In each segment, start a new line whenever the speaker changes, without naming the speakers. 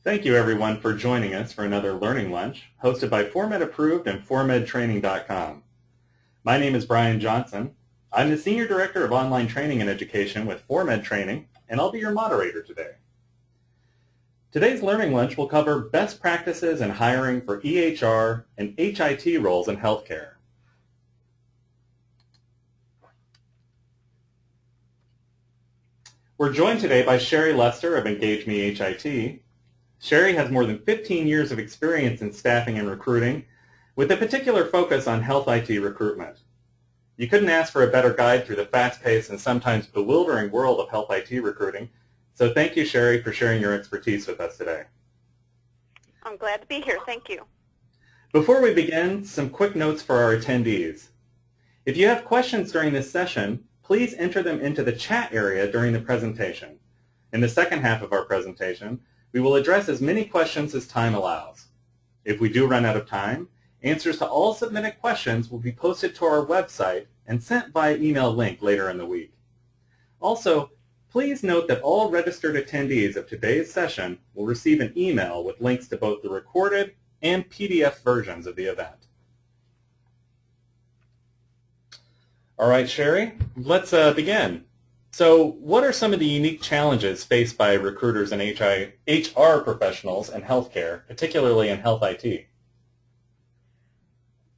Thank you everyone for joining us for another Learning Lunch hosted by ForMed Approved and ForMedTraining.com. My name is Brian Johnson. I'm the Senior Director of Online Training and Education with ForMed Training, and I'll be your moderator today. Today's Learning Lunch will cover best practices in hiring for EHR and HIT roles in healthcare. We're joined today by Cherie Lester of EngageMeHIT. Cherie has more than 15 years of experience in staffing and recruiting, with a particular focus on health IT recruitment. You couldn't ask for a better guide through the fast-paced and sometimes bewildering world of health IT recruiting, so thank you, Cherie, for sharing your expertise with us today.
I'm glad to be here. Thank you.
Before we begin, some quick notes for our attendees. If you have questions during this session, please enter them into the chat area during the presentation. In the second half of our presentation, we will address as many questions as time allows. If we do run out of time, answers to all submitted questions will be posted to our website and sent via email link later in the week. Also, please note that all registered attendees of today's session will receive an email with links to both the recorded and PDF versions of the event. All right, Cherie, let's begin. So what are some of the unique challenges faced by recruiters and HR professionals in healthcare, particularly in health IT?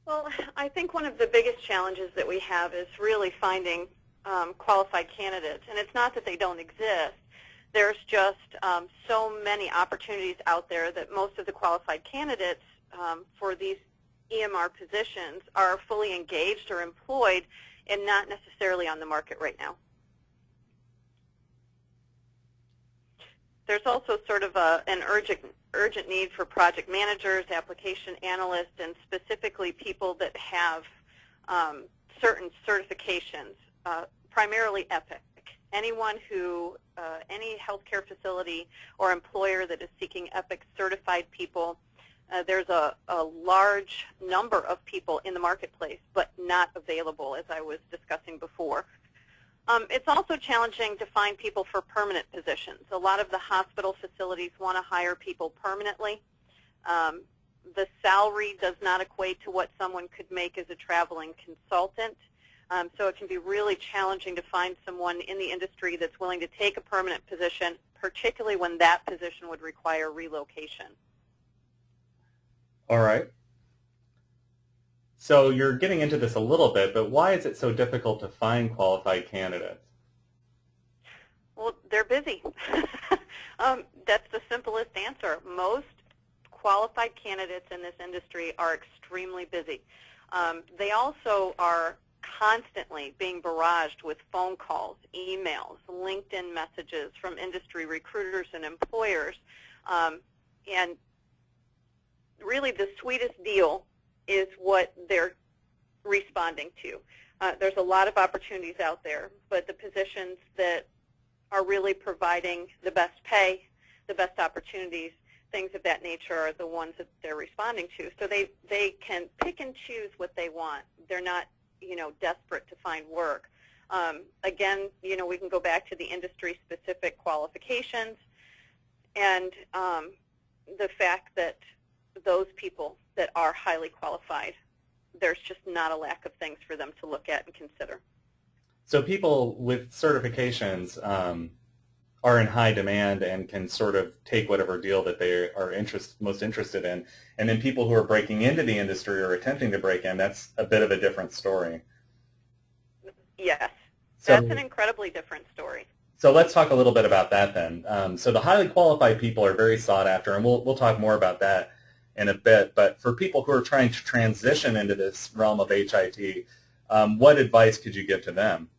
Well, I think one of the biggest challenges that we have is really finding qualified candidates. And it's not that they don't exist. There's just so many opportunities out there that most of the qualified candidates for these EMR positions are fully engaged or employed and not necessarily on the market right now. There's also sort of an urgent need for project managers, application analysts, and specifically people that have certain certifications, primarily EPIC. Anyone who, any healthcare facility or employer that is seeking EPIC certified people, there's a large number of people in the marketplace, but not available, as I was discussing before. It's also challenging to find people for permanent positions. A lot of the hospital facilities want to hire people permanently. The salary does not equate to what someone could make as a traveling consultant. So it can be really challenging to find someone in the industry that's willing to take a permanent position, particularly when that position would require relocation.
All right. So you're getting into this a little bit, but why is it so difficult to find qualified candidates?
Well, they're busy. That's the simplest answer. Most qualified candidates in this industry are extremely busy. They also are constantly being barraged with phone calls, emails, LinkedIn messages from industry recruiters and employers. And really the sweetest deal is what they're responding to. There's a lot of opportunities out there, but the positions that are really providing the best pay, the best opportunities, things of that nature are the ones that they're responding to. So they can pick and choose what they want. They're not, desperate to find work. Again, we can go back to the industry-specific qualifications and the fact that those people that are highly qualified, there's just not a lack of things for them to look at and consider.
So people with certifications are in high demand and can sort of take whatever deal that they are most interested in. And then people who are breaking into the industry or attempting to break in, that's a bit of a different story.
Yes, that's an incredibly different story.
So let's talk a little bit about that then. So the highly qualified people are very sought after, and we'll talk more about that in a bit. But for people who are trying to transition into this realm of HIT, what advice could you give to them?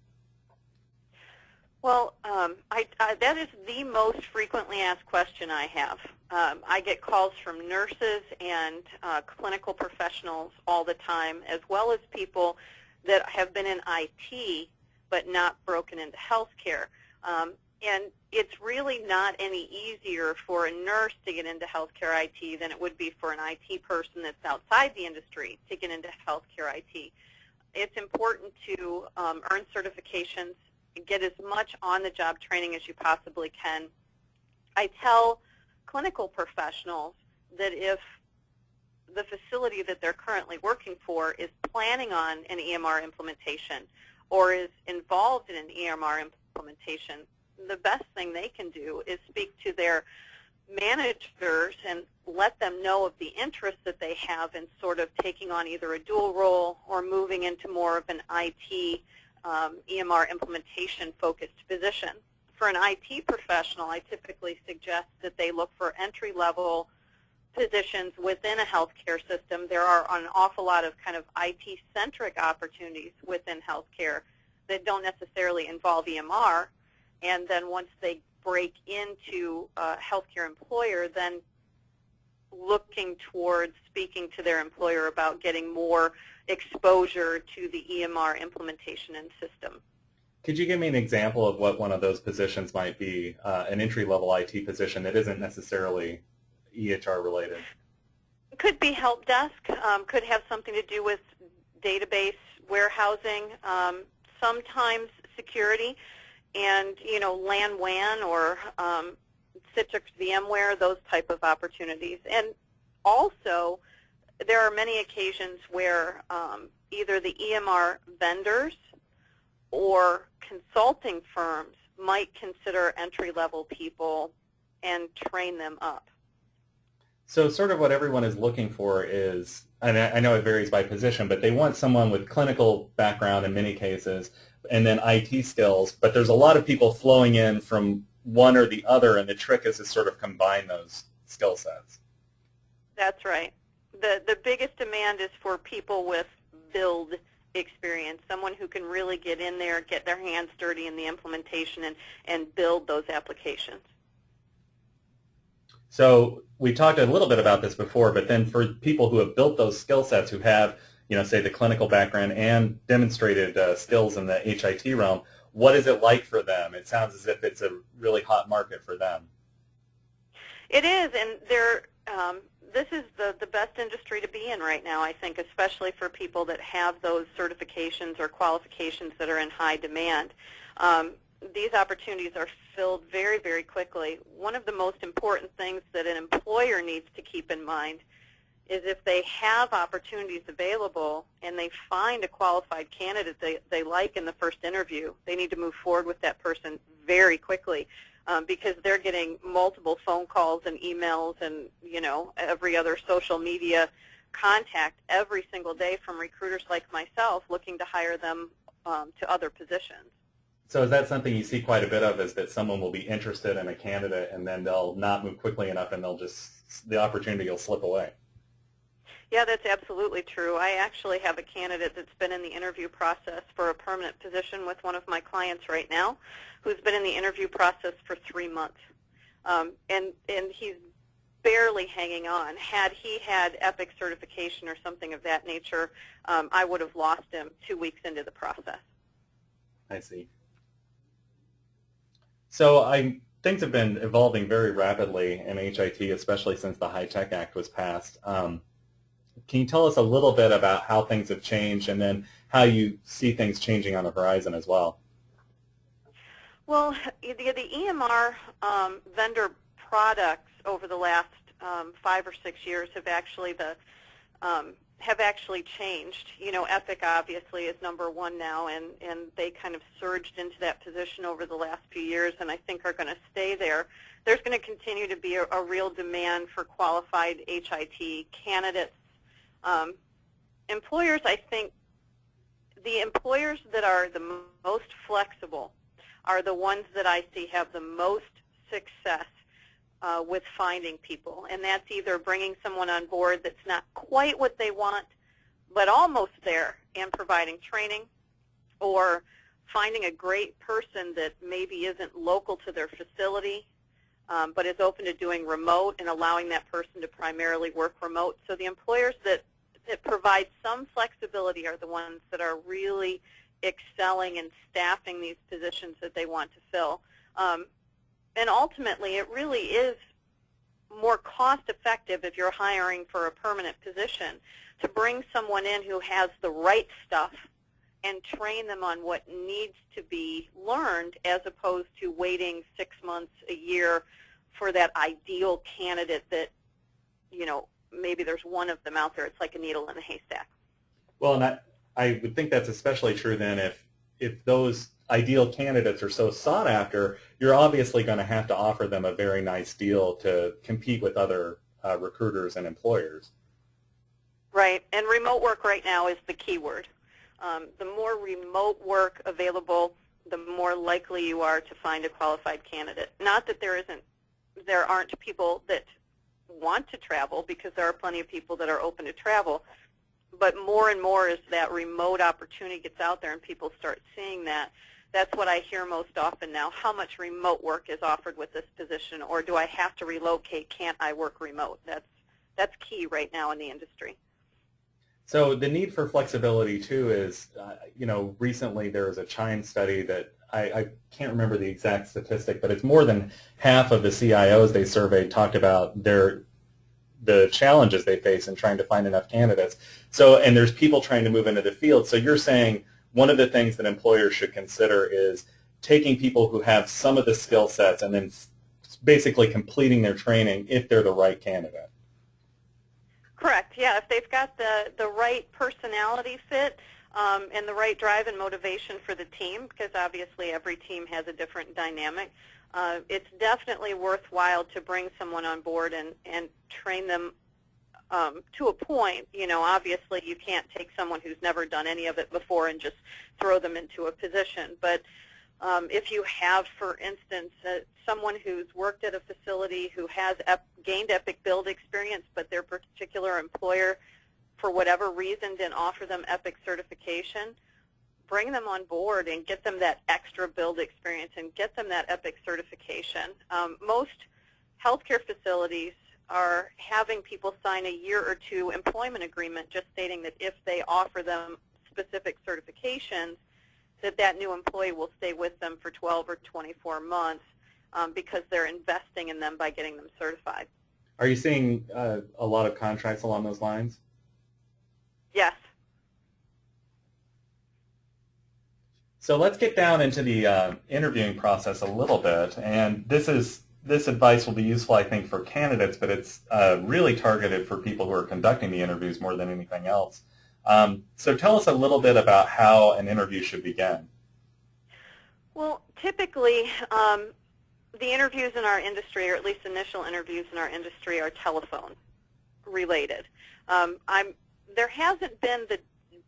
Well, that is the most frequently asked question I have. I get calls from nurses and clinical professionals all the time, as well as people that have been in IT but not broken into healthcare. And it's really not any easier for a nurse to get into healthcare IT than it would be for an IT person that's outside the industry to get into healthcare IT. It's important to earn certifications get as much on-the-job training as you possibly can. I tell clinical professionals that if the facility that they're currently working for is planning on an EMR implementation or is involved in an EMR implementation, the best thing they can do is speak to their managers and let them know of the interest that they have in sort of taking on either a dual role or moving into more of an IT EMR implementation focused position. For an IT professional, I typically suggest that they look for entry-level positions within a healthcare system. There are an awful lot of kind of IT-centric opportunities within healthcare that don't necessarily involve EMR, and then once they break into a healthcare employer, then looking towards speaking to their employer about getting more exposure to the EMR implementation and system.
Could you give me an example of what one of those positions might be, an entry-level IT position that isn't necessarily EHR related?
It could be help desk, could have something to do with database warehousing, sometimes security, and LAN WAN or Citrix VMware, those type of opportunities. And also, there are many occasions where either the EMR vendors or consulting firms might consider entry-level people and train them up.
So sort of what everyone is looking for is, and I know it varies by position, but they want someone with clinical background in many cases and then IT skills, but there's a lot of people flowing in from one or the other, and the trick is to sort of combine those skill sets.
That's right. The biggest demand is for people with build experience, someone who can really get in there, get their hands dirty in the implementation and build those applications.
So we talked a little bit about this before, but then for people who have built those skill sets, who have, say the clinical background and demonstrated skills in the HIT realm, what is it like for them? It sounds as if it's a really hot market for them.
It is, and this is the best industry to be in right now, I think, especially for people that have those certifications or qualifications that are in high demand. These opportunities are filled very, very quickly. One of the most important things that an employer needs to keep in mind is if they have opportunities available and they find a qualified candidate they like in the first interview, they need to move forward with that person very quickly because they're getting multiple phone calls and emails and, every other social media contact every single day from recruiters like myself looking to hire them to other positions.
So is that something you see quite a bit of, is that someone will be interested in a candidate and then they'll not move quickly enough and the opportunity will slip away?
Yeah, that's absolutely true. I actually have a candidate that's been in the interview process for a permanent position with one of my clients right now who's been in the interview process for 3 months. And he's barely hanging on. Had he had EPIC certification or something of that nature, I would have lost him 2 weeks into the process.
I see. So things have been evolving very rapidly in HIT, especially since the HITECH Act was passed. Can you tell us a little bit about how things have changed and then how you see things changing on the horizon as well?
Well, the EMR vendor products over the last 5 or 6 years have actually changed. EPIC obviously is #1 now, and they kind of surged into that position over the last few years, and I think are going to stay there. There's going to continue to be a real demand for qualified HIT candidates. Employers, I think, the employers that are the most flexible are the ones that I see have the most success with finding people, and that's either bringing someone on board that's not quite what they want, but almost there, and providing training, or finding a great person that maybe isn't local to their facility, but is open to doing remote and allowing that person to primarily work remote. So the employers that provide some flexibility are the ones that are really excelling and staffing these positions that they want to fill. And ultimately, it really is more cost-effective if you're hiring for a permanent position to bring someone in who has the right stuff and train them on what needs to be learned, as opposed to waiting 6 months, a year for that ideal candidate that, you know, maybe there's one of them out there. It's like a needle in a haystack.
Well, and I would think that's especially true then if those ideal candidates are so sought after, you're obviously going to have to offer them a very nice deal to compete with other recruiters and employers.
Right, and remote work right now is the key word. The more remote work available, the more likely you are to find a qualified candidate. Not that there aren't people that want to travel, because there are plenty of people that are open to travel, but more and more as that remote opportunity gets out there and people start seeing that, that's what I hear most often now. How much remote work is offered with this position, or do I have to relocate? Can't I work remote? That's key right now in the industry.
So the need for flexibility too is, you know, recently there was a Chime study that I can't remember the exact statistic, but it's more than half of the CIOs they surveyed talked about the challenges they face in trying to find enough candidates. So, and there's people trying to move into the field. So you're saying one of the things that employers should consider is taking people who have some of the skill sets and then basically completing their training if they're the right candidate.
Correct. Yeah, if they've got the right personality fit and the right drive and motivation for the team, because obviously every team has a different dynamic, it's definitely worthwhile to bring someone on board and train them to a point. You know, obviously you can't take someone who's never done any of it before and just throw them into a position. But if you have, for instance, someone who's worked at a facility who has gained Epic Build experience, but their particular employer, for whatever reason, didn't offer them Epic certification, bring them on board and get them that extra build experience and get them that Epic certification. Most healthcare facilities are having people sign a year or two employment agreement just stating that if they offer them specific certifications, that new employee will stay with them for 12 or 24 months because they're investing in them by getting them certified.
Are you seeing a lot of contracts along those lines?
Yes.
So let's get down into the interviewing process a little bit, and this advice will be useful, I think, for candidates, but it's really targeted for people who are conducting the interviews more than anything else. So tell us a little bit about how an interview should begin.
Well, typically, the interviews in our industry, or at least initial interviews in our industry, are telephone related. There hasn't been the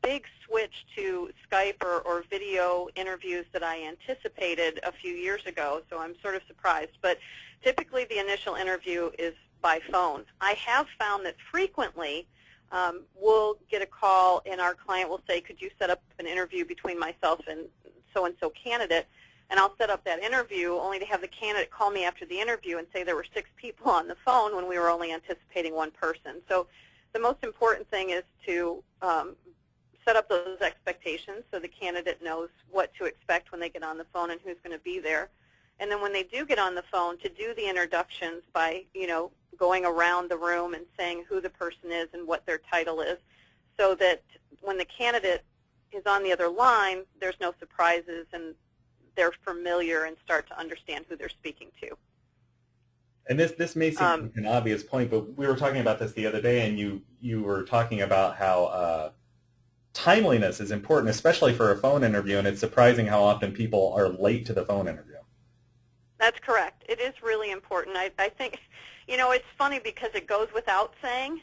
big switch to Skype or video interviews that I anticipated a few years ago, so I'm sort of surprised. But typically the initial interview is by phone. I have found that frequently we'll get a call and our client will say, could you set up an interview between myself and so-and-so candidate? And I'll set up that interview only to have the candidate call me after the interview and say there were 6 people on the phone when we were only anticipating 1 person. So the most important thing is to set up those expectations so the candidate knows what to expect when they get on the phone and who's going to be there. And then when they do get on the phone, to do the introductions by, you know, going around the room and saying who the person is and what their title is, so that when the candidate is on the other line, there's no surprises and they're familiar and start to understand who they're speaking to.
And this may seem like an obvious point, but we were talking about this the other day, and you were talking about how timeliness is important, especially for a phone interview, and it's surprising how often people are late to the phone interview.
That's correct. It is really important. I think, you know, it's funny because it goes without saying,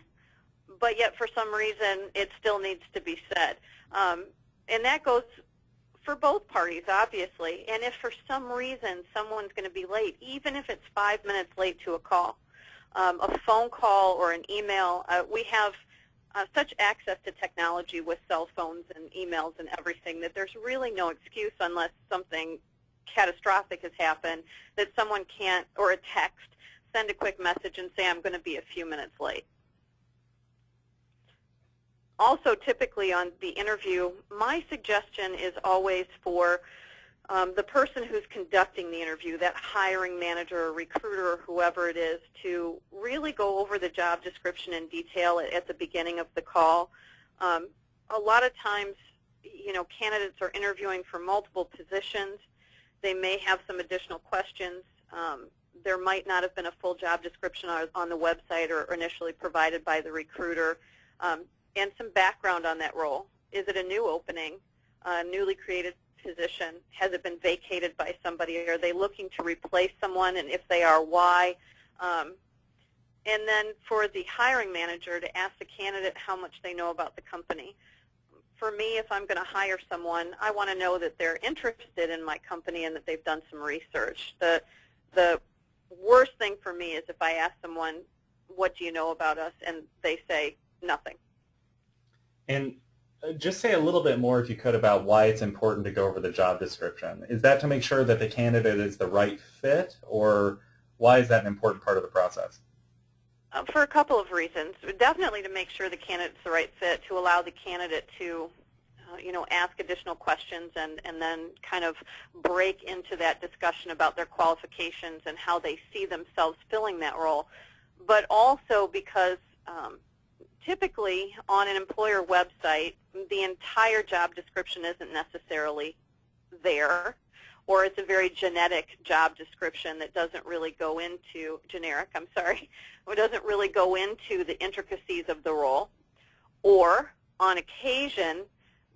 but yet for some reason it still needs to be said. And that goes for both parties, obviously. And if for some reason someone's going to be late, even if it's 5 minutes late to a call, a phone call or an email, we have such access to technology with cell phones and emails and everything that there's really no excuse unless something catastrophic has happened that someone can't, or a text, send a quick message and say, I'm going to be a few minutes late. Also, typically on the interview, my suggestion is always for the person who's conducting the interview, that hiring manager or recruiter or whoever it is, to really go over the job description in detail at the beginning of the call. A lot of times candidates are interviewing for multiple positions. They may have some additional questions. There might not have been a full job description on the website or initially provided by the recruiter, and some background on that role. Is it a new opening, a newly created position? Has it been vacated by somebody? Are they looking to replace someone, and if they are, why? And then for the hiring manager to ask the candidate how much they know about the company. For me, if I'm going to hire someone, I want to know that they're interested in my company and that they've done some research. The worst thing for me is if I ask someone, what do you know about us, and they say nothing.
And just say a little bit more, if you could, about why it's important to go over the job description. Is that to make sure that the candidate is the right fit, or why is that an important part of the process?
For a couple of reasons. Definitely to make sure the candidate's the right fit, to allow the candidate to ask additional questions and then kind of break into that discussion about their qualifications and how they see themselves filling that role. But also because typically on an employer website, the entire job description isn't necessarily there, or it's a very generic job description that doesn't really go into, or doesn't really go into the intricacies of the role. Or on occasion,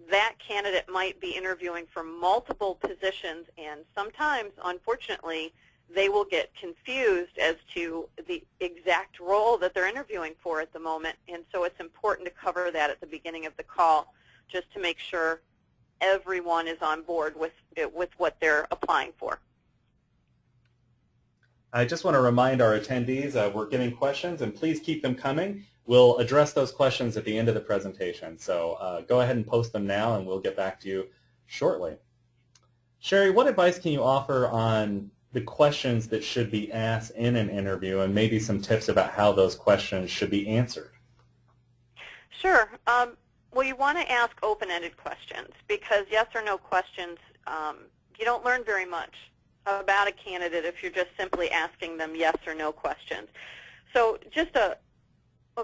that candidate might be interviewing for multiple positions, and sometimes, unfortunately, they will get confused as to the exact role that they're interviewing for at the moment. And so it's important to cover that at the beginning of the call, just to make sure everyone is on board with what they're applying for.
I just want to remind our attendees we're getting questions, and please keep them coming. We'll address those questions at the end of the presentation. So go ahead and post them now, and we'll get back to you shortly. Cherie, what advice can you offer on the questions that should be asked in an interview, and maybe some tips about how those questions should be answered?
Sure. Well, you want to ask open-ended questions, because yes or no questions, you don't learn very much about a candidate if you're just simply asking them yes or no questions. So just a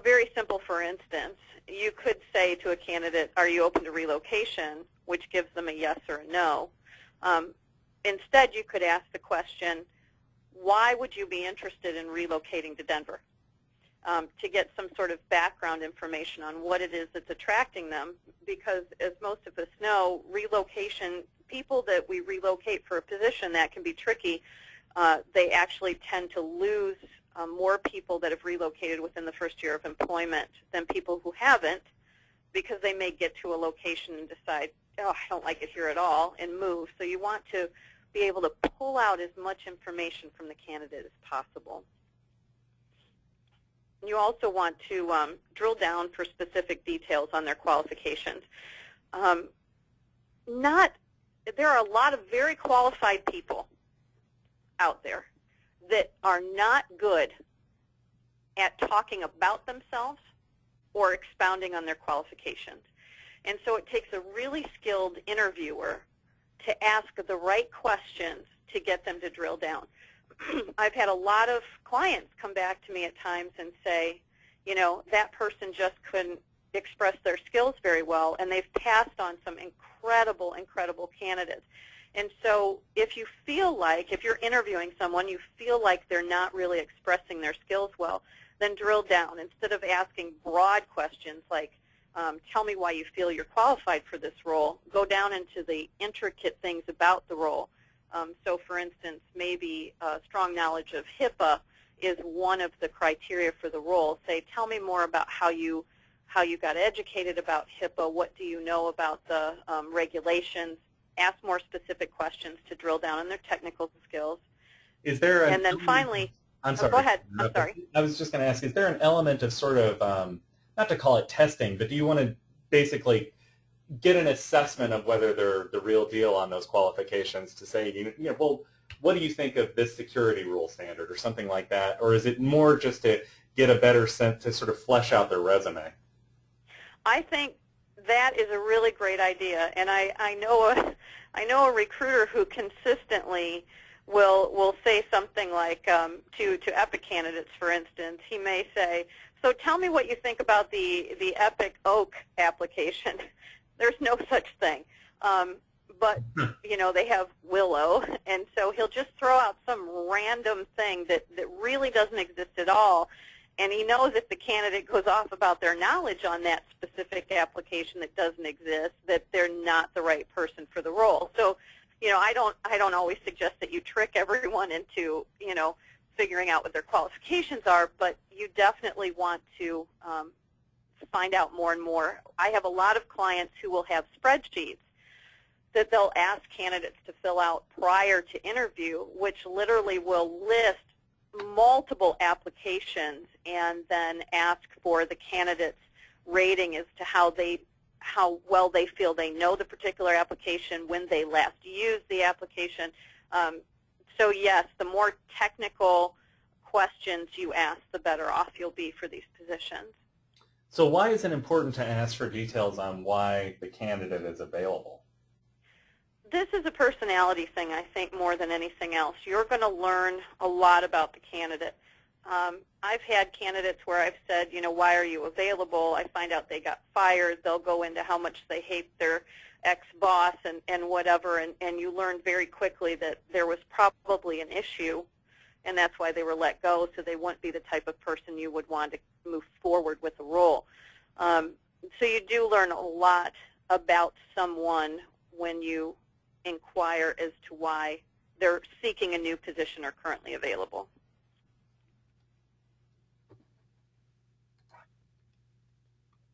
very simple for instance, you could say to a candidate, are you open to relocation, which gives them a yes or a no. Instead, you could ask the question, why would you be interested in relocating to Denver? To get some sort of background information on what it is that's attracting them, because as most of us know, relocation, people that we relocate for a position, that can be tricky. They actually tend to lose more people that have relocated within the first year of employment than people who haven't, because they may get to a location and decide, oh, I don't like it here at all, and move. So you want to be able to pull out as much information from the candidate as possible. You also want to drill down for specific details on their qualifications. There are a lot of very qualified people out there that are not good at talking about themselves or expounding on their qualifications. And so it takes a really skilled interviewer to ask the right questions to get them to drill down. I've had a lot of clients come back to me at times and say, that person just couldn't express their skills very well, and they've passed on some incredible, incredible candidates. And so if you feel like, if you're interviewing someone, you feel like they're not really expressing their skills well, then drill down. Instead of asking broad questions like, tell me why you feel you're qualified for this role, go down into the intricate things about the role. So for instance, maybe strong knowledge of HIPAA is one of the criteria for the role. Say, tell me more about how you got educated about HIPAA, what do you know about the regulations. Ask more specific questions to drill down on their technical skills.
Is there
and then finally,
I'm sorry.
Go ahead. I'm sorry.
I was just going to ask, is there an element of sort of, not to call it testing, but do you want to basically get an assessment of whether they're the real deal on those qualifications to say, well, what do you think of this security rule standard or something like that? Or is it more just to get a better sense to sort of flesh out their resume?
I think that is a really great idea, and I know a recruiter who consistently will say something like to EPIC candidates, for instance. He may say, so tell me what you think about the EPIC OAK application. There's no such thing. But, you know, they have Willow, and so he'll just throw out some random thing that really doesn't exist at all. And he knows if the candidate goes off about their knowledge on that specific application that doesn't exist, that they're not the right person for the role. So, you know, I don't always suggest that you trick everyone into, you know, figuring out what their qualifications are, but you definitely want to find out more and more. I have a lot of clients who will have spreadsheets that they'll ask candidates to fill out prior to interview, which literally will list multiple applications and then ask for the candidate's rating as to how well they feel they know the particular application, when they last used the application. So yes, the more technical questions you ask, the better off you'll be for these positions.
So why is it important to ask for details on why the candidate is available?
This is a personality thing, I think, more than anything else. You're going to learn a lot about the candidate. I've had candidates where I've said, you know, why are you available? I find out they got fired. They'll go into how much they hate their ex-boss and whatever, and you learn very quickly that there was probably an issue, and that's why they were let go, so they wouldn't be the type of person you would want to move forward with the role. So you do learn a lot about someone when you inquire as to why they're seeking a new position or currently available.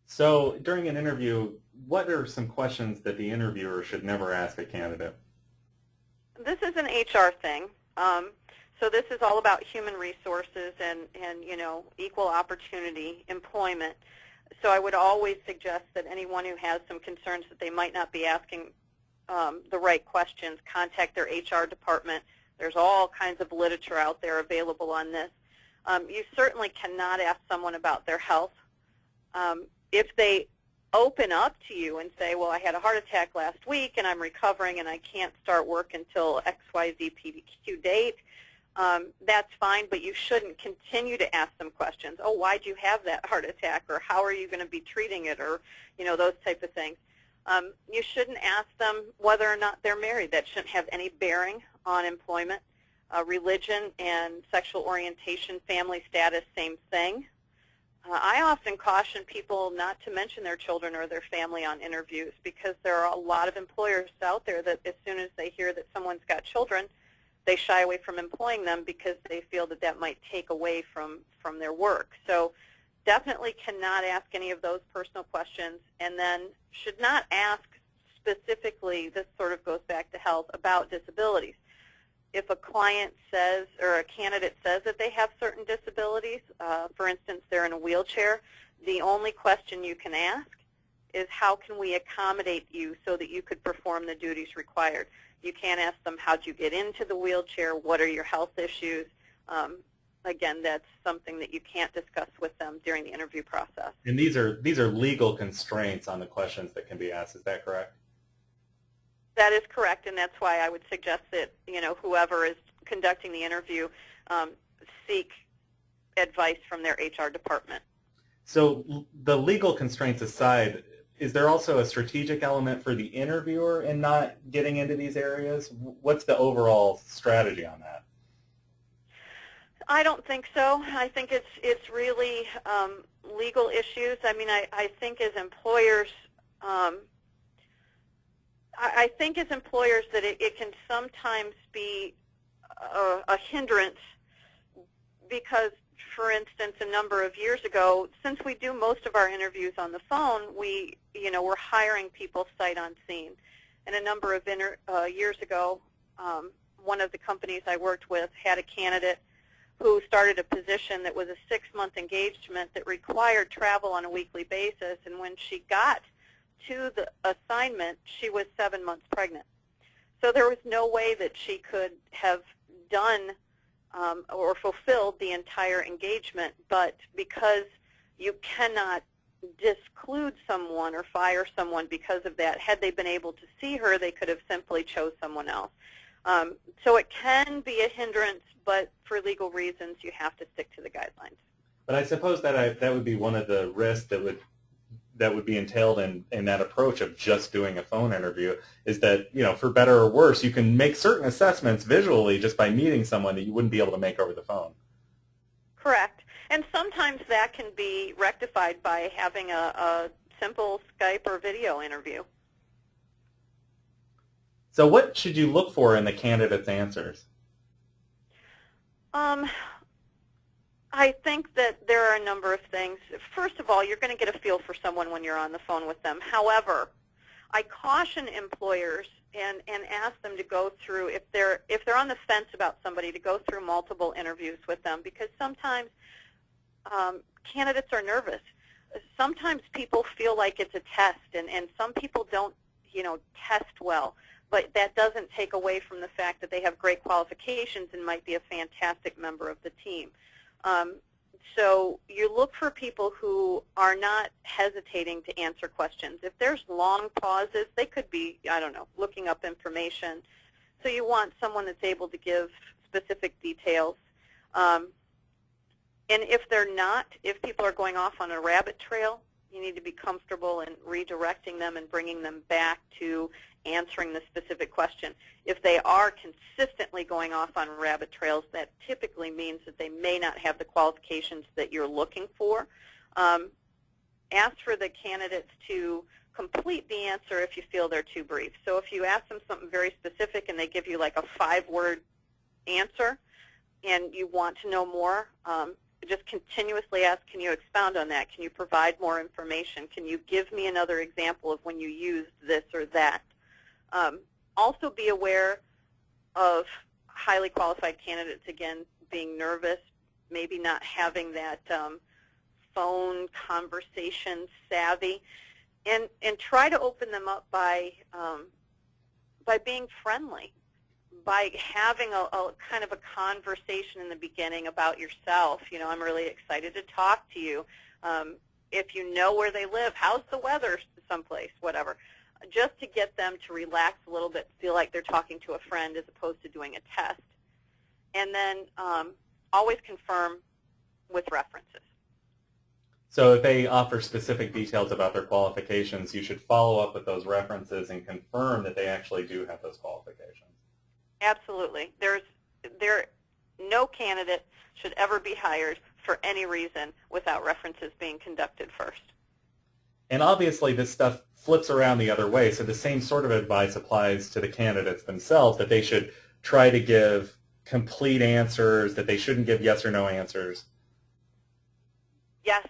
So during an interview, what are some questions that the interviewer should never ask a candidate?
This is an HR thing. So this is all about human resources and you know, equal opportunity employment. So I would always suggest that anyone who has some concerns that they might not be asking the right questions, contact their HR department. There's all kinds of literature out there available on this. You certainly cannot ask someone about their health. If they open up to you and say, well, I had a heart attack last week and I'm recovering and I can't start work until XYZ PDQ date, that's fine, but you shouldn't continue to ask them questions. Oh, why'd you have that heart attack? Or how are you going to be treating it? Or, you know, those type of things. You shouldn't ask them whether or not they're married. That shouldn't have any bearing on employment. Religion and sexual orientation, family status, same thing. I often caution people not to mention their children or their family on interviews because there are a lot of employers out there that as soon as they hear that someone's got children, they shy away from employing them because they feel that that might take away from their work. So definitely cannot ask any of those personal questions, and then should not ask specifically, this sort of goes back to health, about disabilities. If a client says or a candidate says that they have certain disabilities, for instance, they're in a wheelchair, the only question you can ask is how can we accommodate you so that you could perform the duties required. You can't ask them how'd you get into the wheelchair, what are your health issues. Again, that's something that you can't discuss with them during the interview process.
And these are legal constraints on the questions that can be asked. Is that correct?
That is correct, and that's why I would suggest that, you know, whoever is conducting the interview seek advice from their HR department.
So the legal constraints aside, is there also a strategic element for the interviewer in not getting into these areas? What's the overall strategy on that?
I don't think so. I think it's really legal issues. I mean, I think as employers, I think as employers that it can sometimes be a hindrance because, for instance, a number of years ago, since we do most of our interviews on the phone, we're hiring people sight unseen. And a number of years ago, one of the companies I worked with had a candidate who started a position that was a 6-month engagement that required travel on a weekly basis, and when she got to the assignment, she was 7 months pregnant. So there was no way that she could have done or fulfilled the entire engagement, but because you cannot disclude someone or fire someone because of that, had they been able to see her, they could have simply chose someone else. So it can be a hindrance, but for legal reasons, you have to stick to the guidelines.
But I suppose that would be one of the risks that would that would be entailed in that approach of just doing a phone interview is that, for better or worse, you can make certain assessments visually just by meeting someone that you wouldn't be able to make over the phone.
Correct. And sometimes that can be rectified by having a simple Skype or video interview.
So what should you look for in the candidate's answers?
I think that there are a number of things. First of all, you're going to get a feel for someone when you're on the phone with them. However, I caution employers and ask them to go through, if they're on the fence about somebody, to go through multiple interviews with them, because sometimes candidates are nervous. Sometimes people feel like it's a test, and some people don't, test well. But that doesn't take away from the fact that they have great qualifications and might be a fantastic member of the team. So you look for people who are not hesitating to answer questions. If there's long pauses, they could be, looking up information. So you want someone that's able to give specific details. And if they're not, if people are going off on a rabbit trail, you need to be comfortable in redirecting them and bringing them back to answering the specific question. If they are consistently going off on rabbit trails, that typically means that they may not have the qualifications that you're looking for. Ask for the candidates to complete the answer if you feel they're too brief. So if you ask them something very specific and they give you like a 5-word answer and you want to know more, just continuously ask, can you expound on that? Can you provide more information? Can you give me another example of when you used this or that? Also be aware of highly qualified candidates, again, being nervous, maybe not having that phone conversation savvy, and try to open them up by being friendly, by having a kind of a conversation in the beginning about yourself. I'm really excited to talk to you. If you know where they live, how's the weather someplace, whatever. Just to get them to relax a little bit, feel like they're talking to a friend as opposed to doing a test. And then always confirm with references.
So if they offer specific details about their qualifications, you should follow up with those references and confirm that they actually do have those qualifications.
Absolutely. No candidate should ever be hired for any reason without references being conducted first.
And obviously this stuff flips around the other way, so the same sort of advice applies to the candidates themselves, that they should try to give complete answers, that they shouldn't give yes or no answers.
Yes,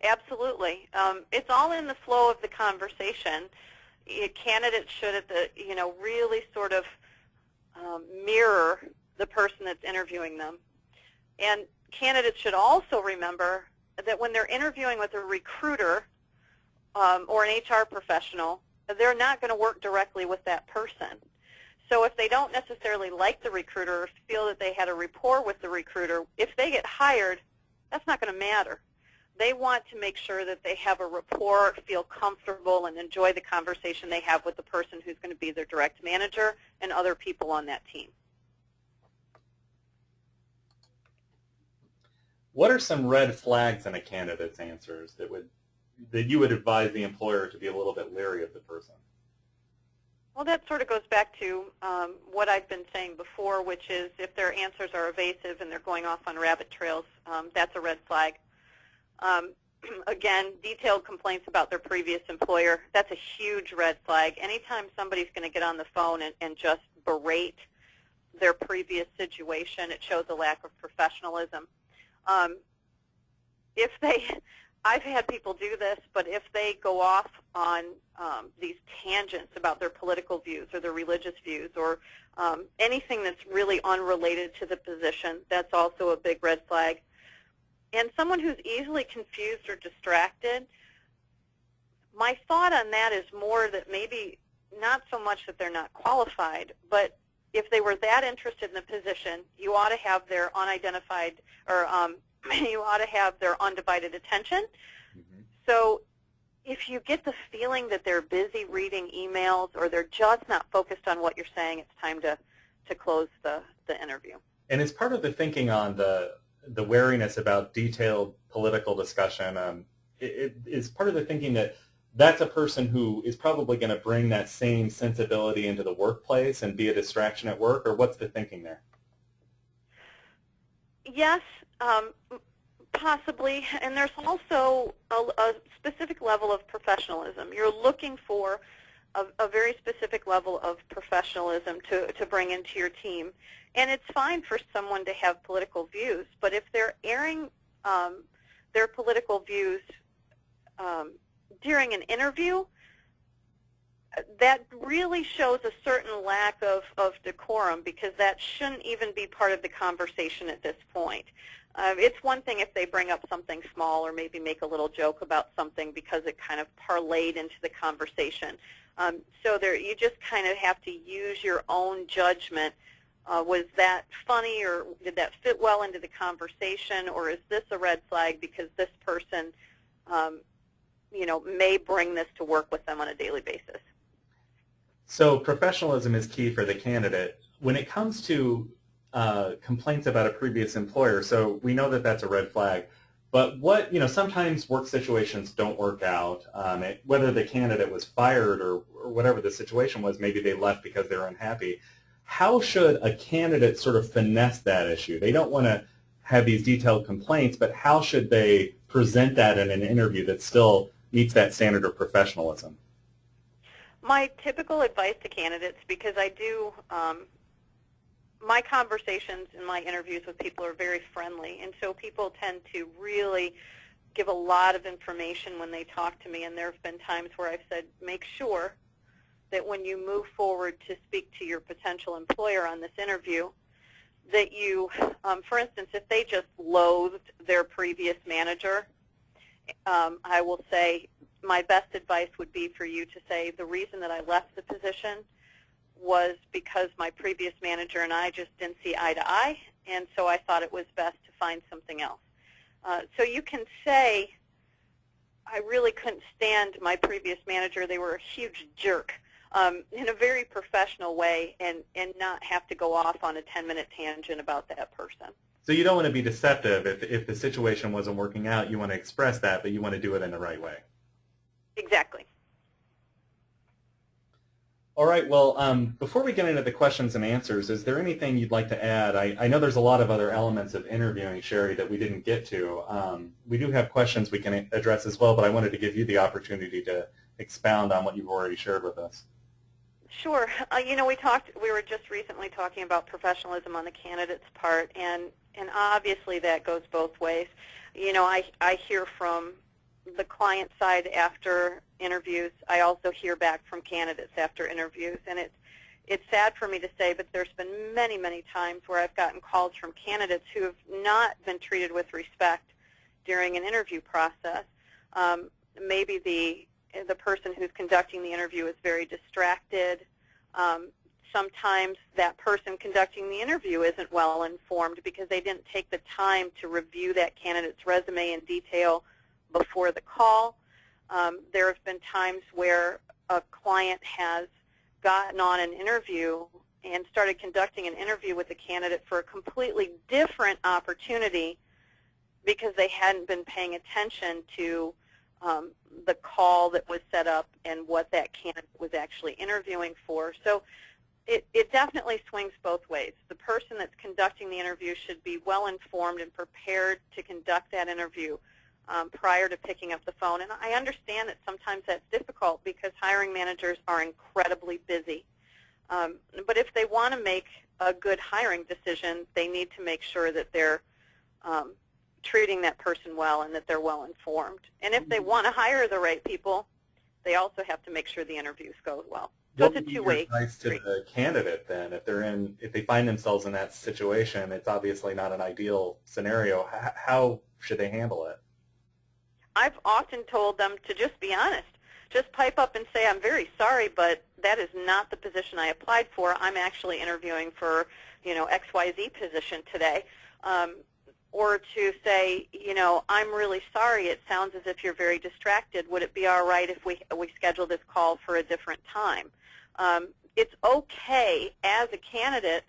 absolutely. It's all in the flow of the conversation. Candidates should, really sort of mirror the person that's interviewing them. And candidates should also remember that when they're interviewing with a recruiter or an HR professional, they're not going to work directly with that person. So if they don't necessarily like the recruiter or feel that they had a rapport with the recruiter, if they get hired, that's not going to matter. They want to make sure that they have a rapport, feel comfortable, and enjoy the conversation they have with the person who's going to be their direct manager and other people on that team.
What are some red flags in a candidate's answers that you would advise the employer to be a little bit leery of the person?
Well, that sort of goes back to what I've been saying before, which is if their answers are evasive and they're going off on rabbit trails, that's a red flag. Again, detailed complaints about their previous employer, that's a huge red flag. Anytime somebody's going to get on the phone and just berate their previous situation, it shows a lack of professionalism. I've had people do this, but if they go off on these tangents about their political views or their religious views or anything that's really unrelated to the position, that's also a big red flag. And someone who's easily confused or distracted, my thought on that is more that maybe not so much that they're not qualified, but if they were that interested in the position, you ought to have their unidentified or you ought to have their undivided attention. Mm-hmm. So if you get the feeling that they're busy reading emails or they're just not focused on what you're saying, it's time to close the interview.
And as part of the thinking on the wariness about detailed political discussion, is part of the thinking that that's a person who is probably going to bring that same sensibility into the workplace and be a distraction at work, or what's the thinking there?
Yes, possibly, and there's also a specific level of professionalism. You're looking for a very specific level of professionalism to bring into your team. And it's fine for someone to have political views, but if they're airing their political views during an interview, that really shows a certain lack of decorum, because that shouldn't even be part of the conversation at this point. It's one thing if they bring up something small or maybe make a little joke about something because it kind of parlayed into the conversation. So you just kind of have to use your own judgment. Was that funny, or did that fit well into the conversation, or is this a red flag because this person may bring this to work with them on a daily basis?
So professionalism is key for the candidate. When it comes to complaints about a previous employer, so we know that that's a red flag, but sometimes work situations don't work out. Whether the candidate was fired or whatever the situation was, maybe they left because they were unhappy. How should a candidate sort of finesse that issue? They don't want to have these detailed complaints, but how should they present that in an interview that still meets that standard of professionalism?
My typical advice to candidates, because I do, my conversations and my interviews with people are very friendly, and so people tend to really give a lot of information when they talk to me, and there have been times where I've said, make sure that when you move forward to speak to your potential employer on this interview, that you, for instance, if they just loathed their previous manager, I will say my best advice would be for you to say, the reason that I left the position was because my previous manager and I just didn't see eye to eye, and so I thought it was best to find something else. So you can say, I really couldn't stand my previous manager. They were a huge jerk, in a very professional way, and not have to go off on a 10-minute tangent about that person.
So you don't want to be deceptive. If the situation wasn't working out, you want to express that, but you want to do it in the right way.
Exactly.
All right, well, before we get into the questions and answers, is there anything you'd like to add? I know there's a lot of other elements of interviewing, Cherie, that we didn't get to. We do have questions we can address as well, but I wanted to give you the opportunity to expound on what you've already shared with us.
Sure. We were just recently talking about professionalism on the candidate's part, and obviously that goes both ways. I hear from the client side after interviews. I also hear back from candidates after interviews, and it's sad for me to say, but there's been many, many times where I've gotten calls from candidates who have not been treated with respect during an interview process. Maybe the person who's conducting the interview is very distracted. Sometimes that person conducting the interview isn't well informed because they didn't take the time to review that candidate's resume in detail before the call. There have been times where a client has gotten on an interview and started conducting an interview with the candidate for a completely different opportunity because they hadn't been paying attention to the call that was set up and what that candidate was actually interviewing for. So it definitely swings both ways. The person that's conducting the interview should be well informed and prepared to conduct that interview prior to picking up the phone. And I understand that sometimes that's difficult because hiring managers are incredibly busy. But if they want to make a good hiring decision, they need to make sure that they're treating that person well and that they're well informed. And if they want to hire the right people, they also have to make sure the interviews go well. So it's a two-way
advice to the candidate then, if they find themselves in that situation, it's obviously not an ideal scenario. How should they handle it?
I've often told them to just be honest. Just pipe up and say, I'm very sorry, but that is not the position I applied for. I'm actually interviewing for, XYZ position today. Or to say, I'm really sorry. It sounds as if you're very distracted. Would it be all right if we schedule this call for a different time? It's okay as a candidate.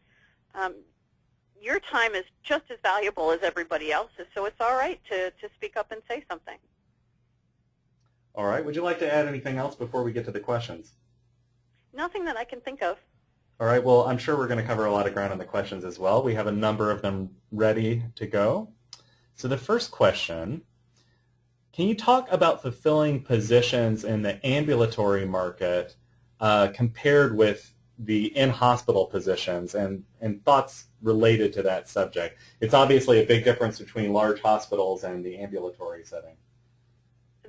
Your time is just as valuable as everybody else's, so it's all right to speak up and say something.
All right. Would you like to add anything else before we get to the questions?
Nothing that I can think of.
All right. Well, I'm sure we're going to cover a lot of ground on the questions as well. We have a number of them ready to go. So the first question, can you talk about fulfilling positions in the ambulatory market compared with the in-hospital positions and thoughts related to that subject? It's obviously a big difference between large hospitals and the ambulatory setting.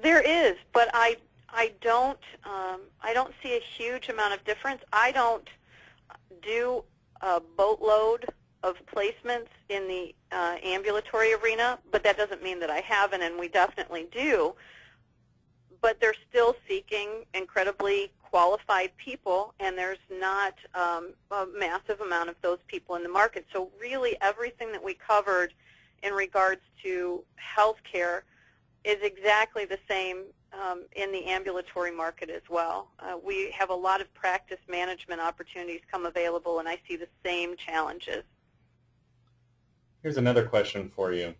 There is, but I don't see a huge amount of difference. I don't do a boatload of placements in the ambulatory arena, but that doesn't mean that I haven't, and we definitely do. But they're still seeking incredibly qualified people, and there's not a massive amount of those people in the market. So really everything that we covered in regards to healthcare is exactly the same in the ambulatory market as well. We have a lot of practice management opportunities come available, and I see the same challenges.
Here's another question for you.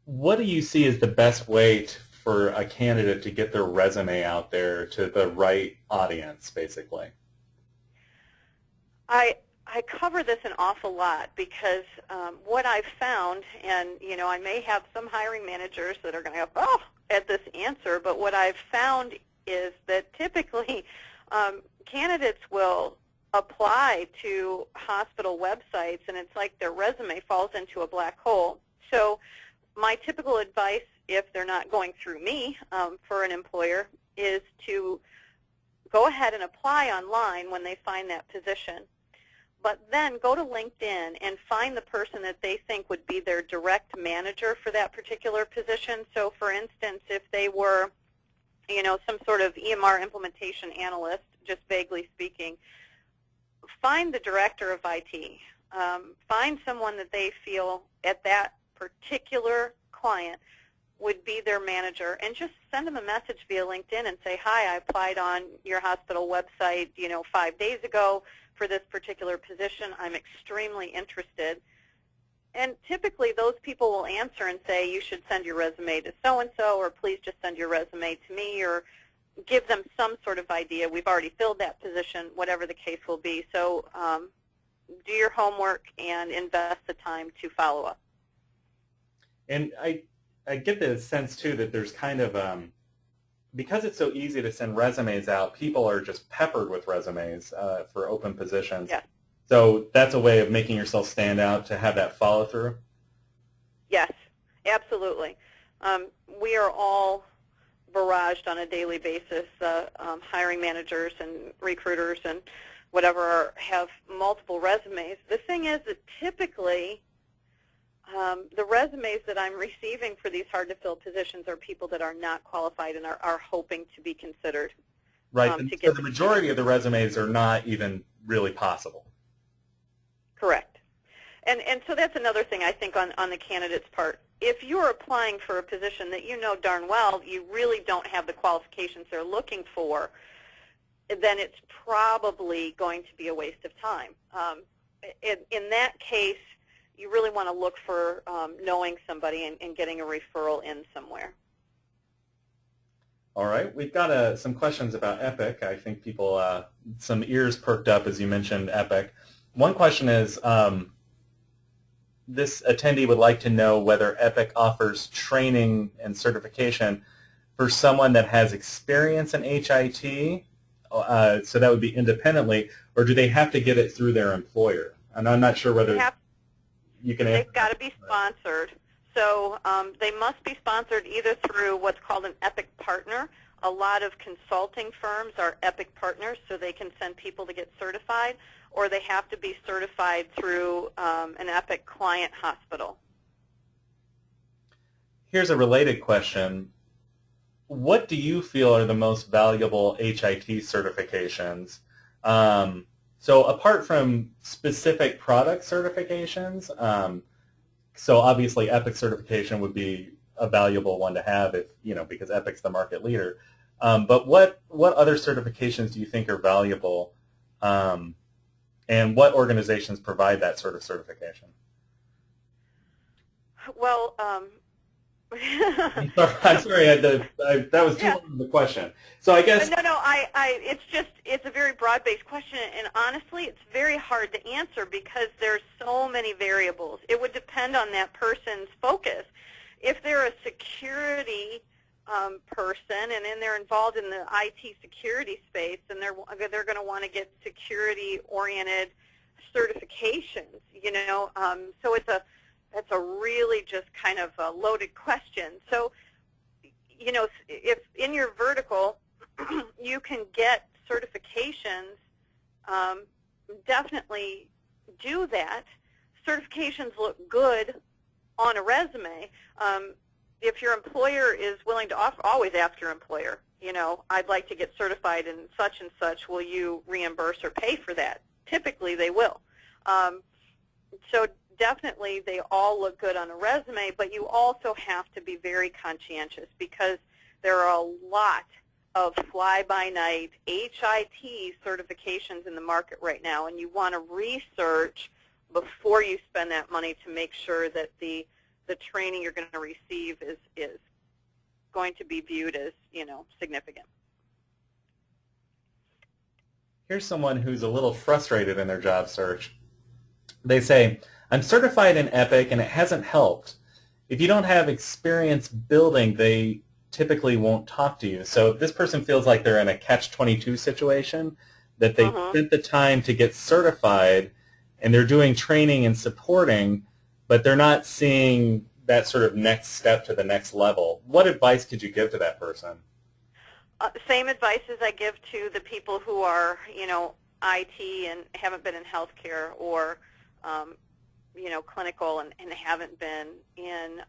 What do you see as the best way for a candidate to get their resume out there to the right audience, basically?
I cover this an awful lot because what I've found, and I may have some hiring managers that are going to go, oh, at this answer, but what I've found is that typically candidates will apply to hospital websites, and it's like their resume falls into a black hole. So my typical advice, if they're not going through me for an employer, is to go ahead and apply online when they find that position. But then go to LinkedIn and find the person that they think would be their direct manager for that particular position. So for instance, if they were, some sort of EMR implementation analyst, just vaguely speaking, find the director of IT. Find someone that they feel at that particular client would be their manager, and just send them a message via LinkedIn and say, hi, I applied on your hospital website 5 days ago for this particular position. I'm extremely interested. And typically those people will answer and say, you should send your resume to so-and-so, or please just send your resume to me, or give them some sort of idea. We've already filled that position, whatever the case will be. So do your homework and invest the time to follow up.
And I get the sense, too, that there's kind of, because it's so easy to send resumes out, people are just peppered with resumes for open positions.
Yes.
So that's a way of making yourself stand out, to have that follow-through?
Yes, absolutely. We are all barraged on a daily basis. Hiring managers and recruiters and whatever have multiple resumes. The thing is that typically the resumes that I'm receiving for these hard-to-fill positions are people that are not qualified and are hoping to be considered.
Right, so the majority of the resumes are not even really possible.
Correct. And so that's another thing I think on the candidate's part. If you're applying for a position that you know darn well you really don't have the qualifications they're looking for, then it's probably going to be a waste of time. In that case, you really want to look for knowing somebody and getting a referral in somewhere.
All right, we've got some questions about EPIC. I think people, some ears perked up as you mentioned EPIC. One question is, this attendee would like to know whether EPIC offers training and certification for someone that has experience in HIT, so that would be independently, or do they have to get it through their employer? And I'm not sure whether you can answer.
They've got to be sponsored. So they must be sponsored either through what's called an EPIC partner. A lot of consulting firms are EPIC partners, so they can send people to get certified, or they have to be certified through an EPIC client hospital.
Here's a related question. What do you feel are the most valuable HIT certifications? So apart from specific product certifications, so obviously EPIC certification would be a valuable one to have if, because EPIC's the market leader. But what other certifications do you think are valuable, and what organizations provide that sort of certification?
Well,
I'm sorry, that was too
Yeah.
long of a question. So I guess,
No, it's a very broad-based question, and honestly, it's very hard to answer because there's so many variables. It would depend on that person's focus. If they're a security person and then they're involved in the IT security space, then they're going to want to get security-oriented certifications. So that's a really just kind of a loaded question. So, if in your vertical you can get certifications, definitely do that. Certifications look good on a resume. If your employer is willing to offer, always ask your employer, I'd like to get certified in such and such. Will you reimburse or pay for that? Typically they will. So definitely they all look good on a resume, but you also have to be very conscientious because there are a lot of fly-by-night HIT certifications in the market right now, and you want to research before you spend that money to make sure that the training you're going to receive is going to be viewed as, significant.
here's someone who's a little frustrated in their job search. They say, I'm certified in Epic and it hasn't helped. If you don't have experience building, they typically won't talk to you. So this person feels like they're in a catch-22 situation, that they spent the time to get certified and they're doing training and supporting, but they're not seeing that sort of next step to the next level. What advice could you give to that person?
Same advice as I give to the people who are, IT and haven't been in healthcare, or, clinical and haven't been in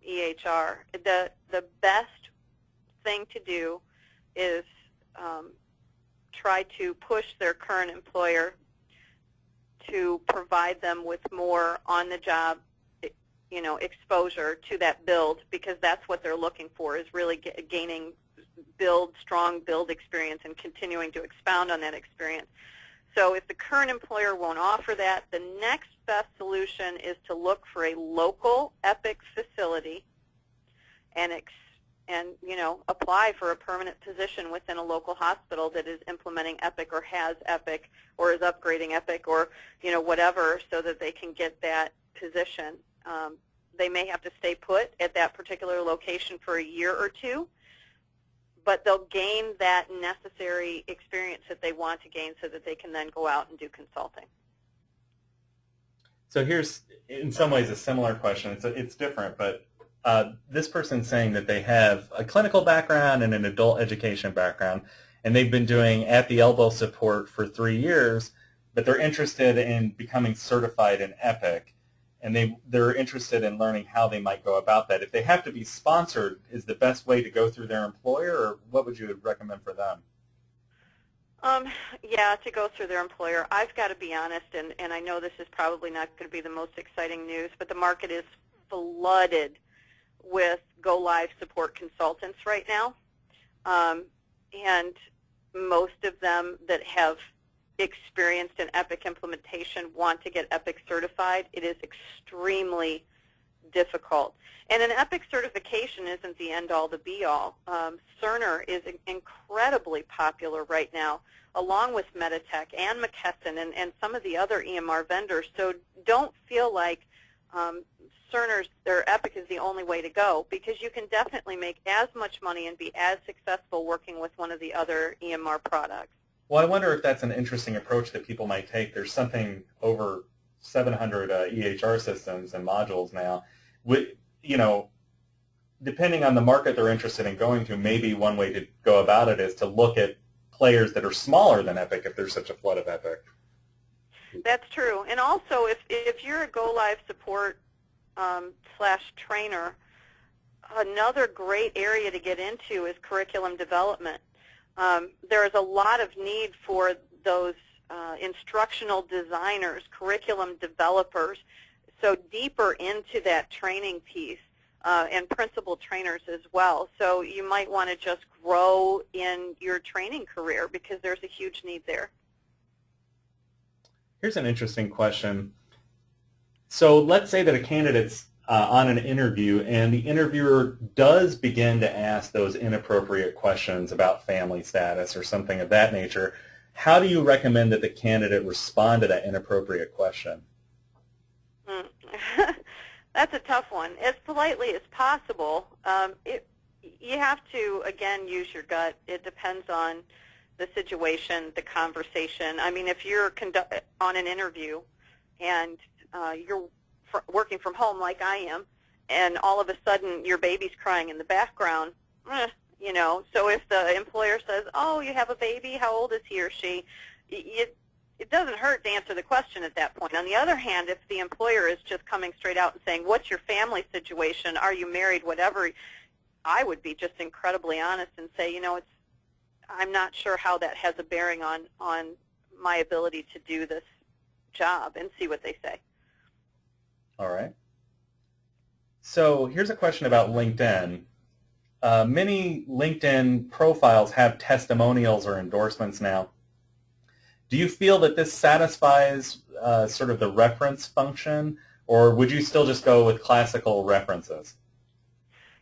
EHR. The best thing to do is try to push their current employer to provide them with more on-the-job, exposure to that build, because that's what they're looking for, is really gaining strong build experience and continuing to expound on that experience. So if the current employer won't offer that, the next best solution is to look for a local Epic facility and apply for a permanent position within a local hospital that is implementing Epic or has Epic or is upgrading Epic or whatever, so that they can get that position. They may have to stay put at that particular location for a year or two, but they'll gain that necessary experience that they want to gain so that they can then go out and do consulting.
So here's, in some ways, a similar question. It's different, but this person's saying that they have a clinical background and an adult education background, and they've been doing at-the-elbow support for 3 years, but they're interested in becoming certified in Epic, and they're interested in learning how they might go about that. If they have to be sponsored, is the best way to go through their employer, or what would you recommend for them?
Yeah, to go through their employer. I've got to be honest, and I know this is probably not going to be the most exciting news, but the market is flooded with go-live support consultants right now, and most of them that have experienced an Epic implementation want to get Epic certified. It is extremely difficult. And an Epic certification isn't the end-all, the be-all. Cerner is incredibly popular right now, along with Meditech and McKesson and some of the other EMR vendors. So don't feel like Cerner's or Epic is the only way to go, because you can definitely make as much money and be as successful working with one of the other EMR products.
Well, I wonder if that's an interesting approach that people might take. There's something over 700 EHR systems and modules now. Depending on the market they're interested in going to, maybe one way to go about it is to look at players that are smaller than Epic if there's such a flood of Epic.
That's true. And also, if you're a go-live support / trainer, another great area to get into is curriculum development. There is a lot of need for those instructional designers, curriculum developers, so deeper into that training piece, and principal trainers as well. So you might want to just grow in your training career because there's a huge need there.
Here's an interesting question. So let's say that a candidate's on an interview, and the interviewer does begin to ask those inappropriate questions about family status or something of that nature, how do you recommend that the candidate respond to that inappropriate question?
That's a tough one. As politely as possible. You have to, again, use your gut. It depends on the situation, the conversation. I mean, if you're on an interview and you're working from home like I am, and all of a sudden your baby's crying in the background, you know, so if the employer says, oh, you have a baby, how old is he or she, it doesn't hurt to answer the question at that point. On the other hand, if the employer is just coming straight out and saying, what's your family situation, are you married, whatever, I would be just incredibly honest and say, you know, I'm not sure how that has a bearing on my ability to do this job, and see what they say.
All right. So here's a question about LinkedIn. Many LinkedIn profiles have testimonials or endorsements now. Do you feel that this satisfies sort of the reference function, or would you still just go with classical references?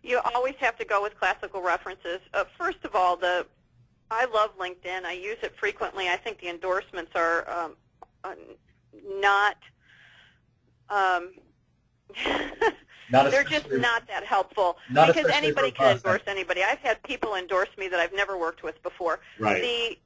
You always have to go with classical references. First of all, I love LinkedIn. I use it frequently. I think the endorsements are not they're just not that helpful, because anybody can endorse anybody. I've had people endorse me that I've never worked with before.
Right.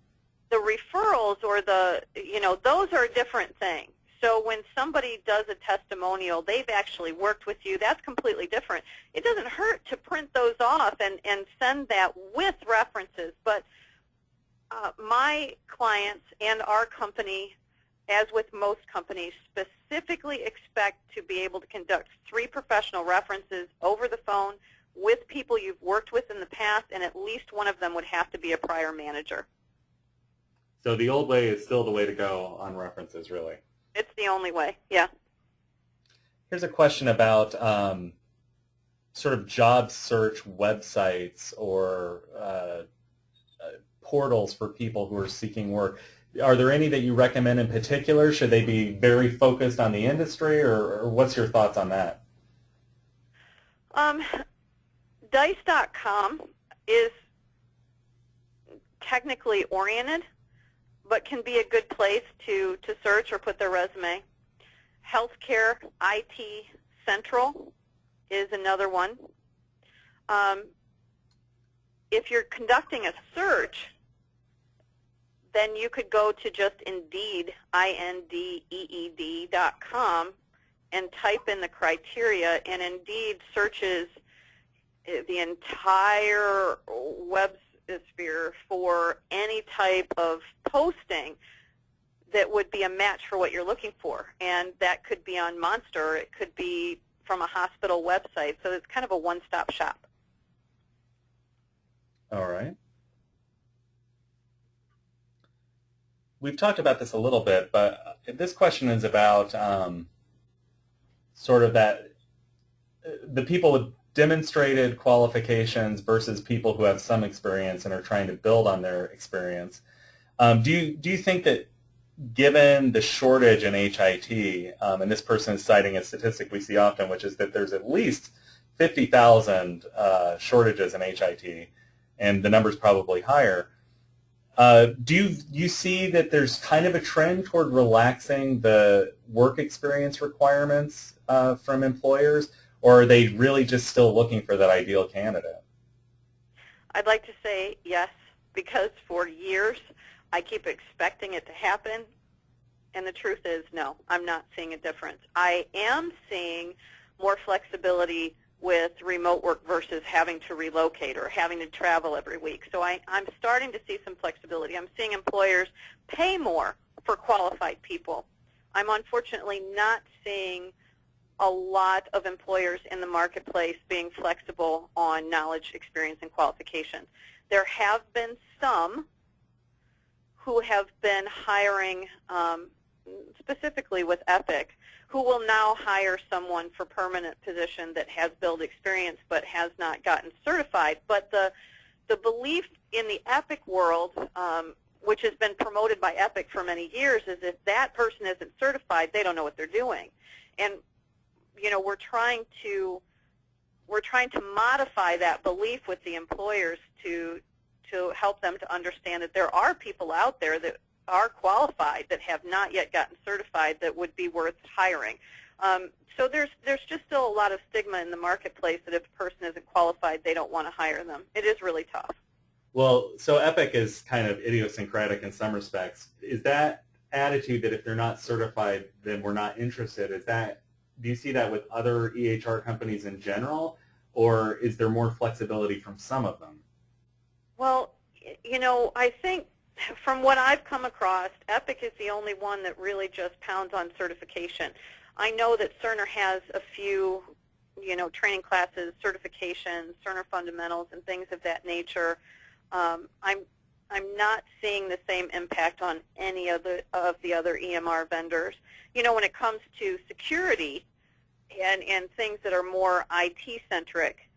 The referrals or those are a different thing. So when somebody does a testimonial, they've actually worked with you. That's completely different. It doesn't hurt to print those off and send that with references. But my clients and our company, as with most companies, specifically expect to be able to conduct 3 professional references over the phone with people you've worked with in the past, and at least one of them would have to be a prior manager.
So the old way is still the way to go on references, really?
It's the only way, yeah.
Here's a question about sort of job search websites or portals for people who are seeking work. Are there any that you recommend in particular? Should they be very focused on the industry, or what's your thoughts on that?
Dice.com is technically oriented, but can be a good place to search or put their resume. Healthcare IT Central is another one. If you're conducting a search, then you could go to just Indeed, INDEED.com, and type in the criteria, and Indeed searches the entire web sphere for any type of posting that would be a match for what you're looking for. And that could be on Monster, it could be from a hospital website, so it's kind of a one-stop shop.
All right. We've talked about this a little bit, but this question is about sort of that the people with demonstrated qualifications versus people who have some experience and are trying to build on their experience. Do you think that given the shortage in HIT, and this person is citing a statistic we see often, which is that there's at least 50,000 shortages in HIT, and the number's probably higher, do you see that there's kind of a trend toward relaxing the work experience requirements from employers, or are they really just still looking for that ideal candidate?
I'd like to say yes, because for years I keep expecting it to happen, and the truth is no, I'm not seeing a difference. I am seeing more flexibility with remote work versus having to relocate or having to travel every week. So I'm starting to see some flexibility. I'm seeing employers pay more for qualified people. I'm unfortunately not seeing a lot of employers in the marketplace being flexible on knowledge, experience, and qualifications. There have been some who have been hiring, specifically with EPIC, who will now hire someone for permanent position that has build experience but has not gotten certified. But the belief in the EPIC world, which has been promoted by EPIC for many years, is if that person isn't certified, they don't know what they're doing. And we're trying to modify that belief with the employers to help them to understand that there are people out there that are qualified that have not yet gotten certified that would be worth hiring. So there's just still a lot of stigma in the marketplace that if a person isn't qualified, they don't want to hire them. It is really tough.
Well, so EPIC is kind of idiosyncratic in some respects. Is that attitude that if they're not certified, then we're not interested, do you see that with other EHR companies in general, or is there more flexibility from some of them?
Well, I think from what I've come across, EPIC is the only one that really just pounds on certification. I know that Cerner has a few, training classes, certifications, Cerner fundamentals, and things of that nature. I'm not seeing the same impact on any of the other EMR vendors. When it comes to security and things that are more IT-centric,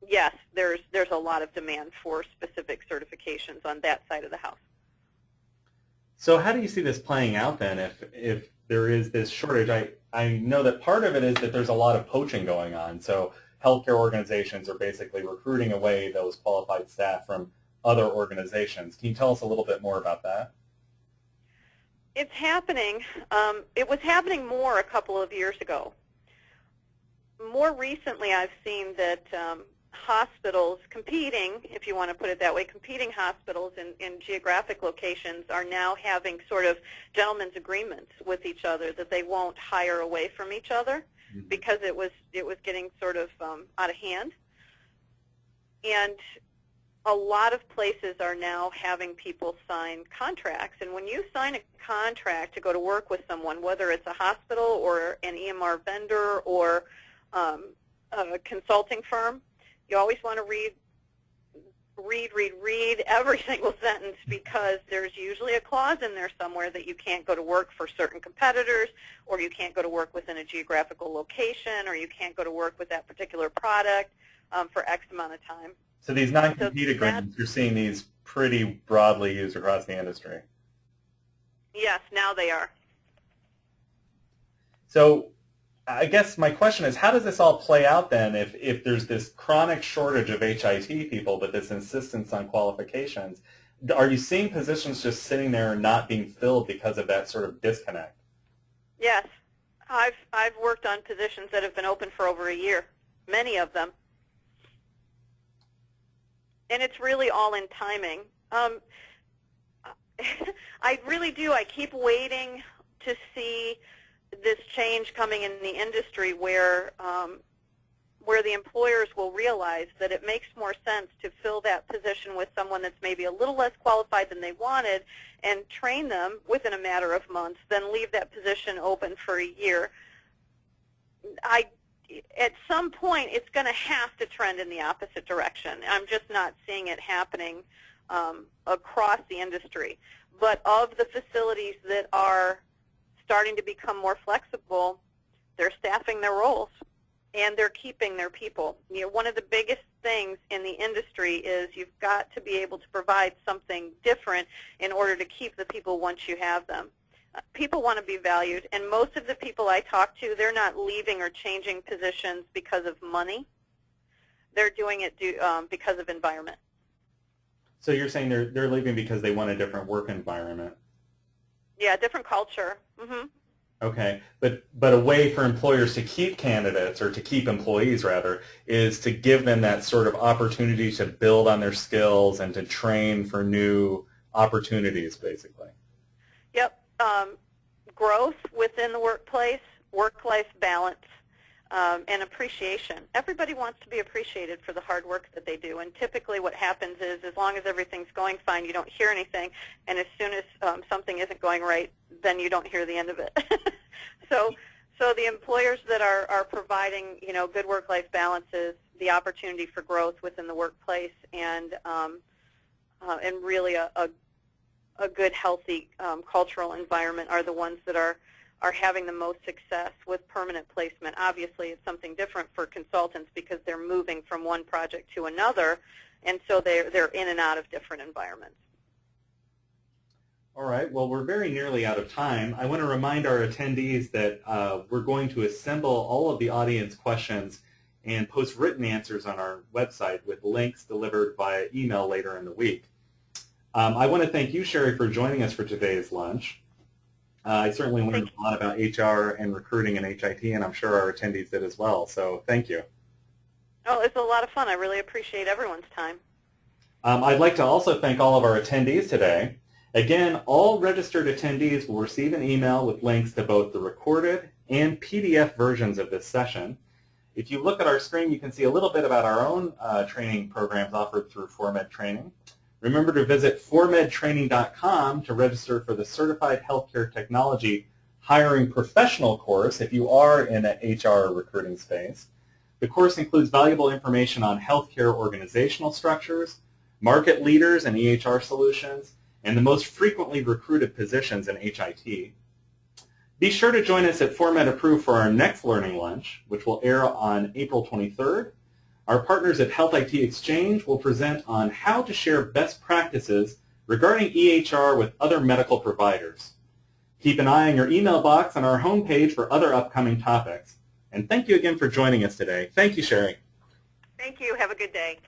yes, there's a lot of demand for specific certifications on that side of the house.
So how do you see this playing out then if there is this shortage? I know that part of it is that there's a lot of poaching going on. So healthcare organizations are basically recruiting away those qualified staff from other organizations. Can you tell us a little bit more about that?
It's happening. It was happening more a couple of years ago. More recently, I've seen that hospitals competing, if you want to put it that way, competing hospitals in geographic locations are now having sort of gentlemen's agreements with each other that they won't hire away from each other because it was getting sort of out of hand. And a lot of places are now having people sign contracts. And when you sign a contract to go to work with someone, whether it's a hospital or an EMR vendor or a consulting firm, you always want to read every single sentence, because there's usually a clause in there somewhere that you can't go to work for certain competitors, or you can't go to work within a geographical location, or you can't go to work with that particular product for X amount of time.
So these non-compete agreements, you're seeing these pretty broadly used across the industry.
Yes, now they are.
So I guess my question is, how does this all play out then if there's this chronic shortage of HIT people but this insistence on qualifications? Are you seeing positions just sitting there and not being filled because of that sort of disconnect?
Yes. I've worked on positions that have been open for over a year, many of them. And it's really all in timing. I really do. I keep waiting to see this change coming in the industry where the employers will realize that it makes more sense to fill that position with someone that's maybe a little less qualified than they wanted and train them within a matter of months than leave that position open for a year. At some point, it's going to have to trend in the opposite direction. I'm just not seeing it happening across the industry. But of the facilities that are starting to become more flexible, they're staffing their roles and they're keeping their people. One of the biggest things in the industry is you've got to be able to provide something different in order to keep the people once you have them. People want to be valued, and most of the people I talk to, they're not leaving or changing positions because of money. They're doing it because of environment.
So you're saying they're leaving because they want a different work environment?
Yeah, different culture. Mm-hmm.
Okay, but a way for employers to keep candidates, or to keep employees rather, is to give them that sort of opportunity to build on their skills and to train for new opportunities, basically.
Yep. Growth within the workplace, work-life balance, and appreciation. Everybody wants to be appreciated for the hard work that they do, and typically what happens is, as long as everything's going fine, you don't hear anything, and as soon as something isn't going right, then you don't hear the end of it. So the employers that are providing, good work-life balances, the opportunity for growth within the workplace, and really a good, healthy cultural environment are the ones that are having the most success with permanent placement. Obviously, it's something different for consultants because they're moving from one project to another, and so they're in and out of different environments.
All right, well, we're very nearly out of time. I want to remind our attendees that we're going to assemble all of the audience questions and post written answers on our website with links delivered via email later in the week. I want to thank you, Cherie, for joining us for today's lunch. I certainly learned a lot about HR and recruiting and HIT, and I'm sure our attendees did as well, so thank you.
Oh, it's a lot of fun. I really appreciate everyone's time.
I'd like to also thank all of our attendees today. Again, all registered attendees will receive an email with links to both the recorded and PDF versions of this session. If you look at our screen, you can see a little bit about our own training programs offered through ForMed Training. Remember to visit formedtraining.com to register for the Certified Healthcare Technology Hiring Professional course if you are in an HR recruiting space. The course includes valuable information on healthcare organizational structures, market leaders and EHR solutions, and the most frequently recruited positions in HIT. Be sure to join us at ForMed Approved for our next learning lunch, which will air on April 23rd. Our partners at Health IT Exchange will present on how to share best practices regarding EHR with other medical providers. Keep an eye on your email box on our homepage for other upcoming topics. And thank you again for joining us today. Thank you, Cherie.
Thank you. Have a good day.